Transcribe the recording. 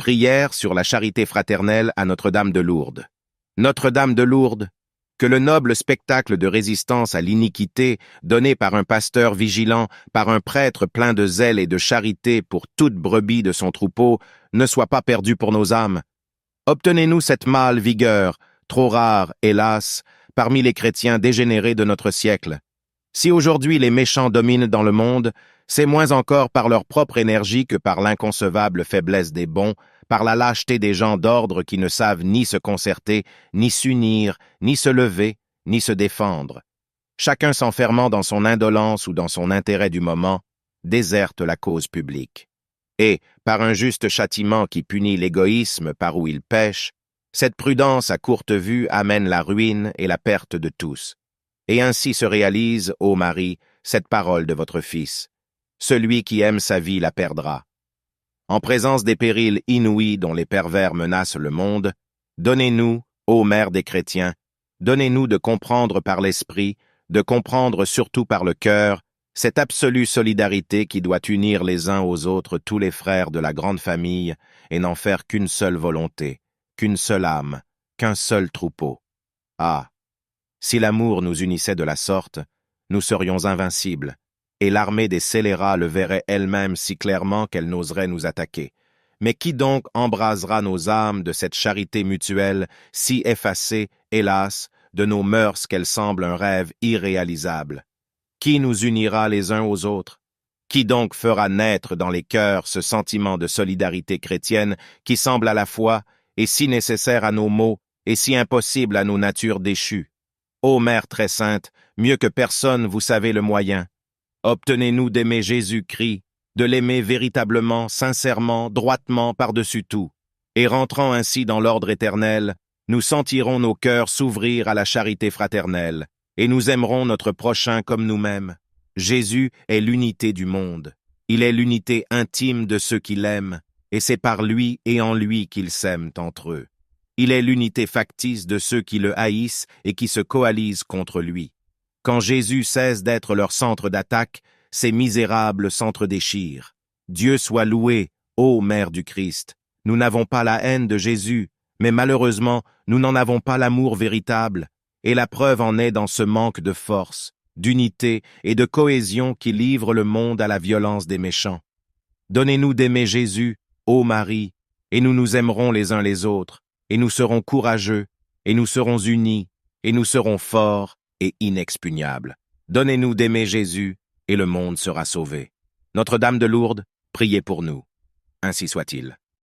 Prière sur la charité fraternelle à Notre-Dame de Lourdes. Notre-Dame de Lourdes, que le noble spectacle de résistance à l'iniquité, donné par un pasteur vigilant, par un prêtre plein de zèle et de charité pour toute brebis de son troupeau, ne soit pas perdu pour nos âmes. Obtenez-nous cette mâle vigueur, trop rare, hélas, parmi les chrétiens dégénérés de notre siècle. Si aujourd'hui les méchants dominent dans le monde, c'est moins encore par leur propre énergie que par l'inconcevable faiblesse des bons, par la lâcheté des gens d'ordre qui ne savent ni se concerter, ni s'unir, ni se lever, ni se défendre. Chacun s'enfermant dans son indolence ou dans son intérêt du moment, déserte la cause publique. Et, par un juste châtiment qui punit l'égoïsme par où il pêche, cette prudence à courte vue amène la ruine et la perte de tous. Et ainsi se réalise, ô Marie, cette parole de votre Fils. Celui qui aime sa vie la perdra. En présence des périls inouïs dont les pervers menacent le monde, donnez-nous, ô Mère des chrétiens, donnez-nous de comprendre par l'esprit, de comprendre surtout par le cœur, cette absolue solidarité qui doit unir les uns aux autres tous les frères de la grande famille et n'en faire qu'une seule volonté, qu'une seule âme, qu'un seul troupeau. Ah! Si l'amour nous unissait de la sorte, nous serions invincibles, et l'armée des scélérats le verrait elle-même si clairement qu'elle n'oserait nous attaquer. Mais qui donc embrasera nos âmes de cette charité mutuelle, si effacée, hélas, de nos mœurs qu'elle semble un rêve irréalisable? Qui nous unira les uns aux autres? Qui donc fera naître dans les cœurs ce sentiment de solidarité chrétienne qui semble à la fois et si nécessaire à nos maux et si impossible à nos natures déchues? Ô Mère très sainte, mieux que personne vous savez le moyen. Obtenez-nous d'aimer Jésus-Christ, de l'aimer véritablement, sincèrement, droitement, par-dessus tout. Et rentrant ainsi dans l'ordre éternel, nous sentirons nos cœurs s'ouvrir à la charité fraternelle, et nous aimerons notre prochain comme nous-mêmes. Jésus est l'unité du monde. Il est l'unité intime de ceux qui l'aiment, et c'est par lui et en lui qu'ils s'aiment entre eux. Il est l'unité factice de ceux qui le haïssent et qui se coalisent contre lui. Quand Jésus cesse d'être leur centre d'attaque, ces misérables s'entre-déchirent. Dieu soit loué, ô Mère du Christ. Nous n'avons pas la haine de Jésus, mais malheureusement, nous n'en avons pas l'amour véritable, et la preuve en est dans ce manque de force, d'unité et de cohésion qui livre le monde à la violence des méchants. Donnez-nous d'aimer Jésus, ô Marie, et nous nous aimerons les uns les autres, et nous serons courageux, et nous serons unis, et nous serons forts et inexpugnables. Donnez-nous d'aimer Jésus, et le monde sera sauvé. Notre-Dame de Lourdes, priez pour nous. Ainsi soit-il.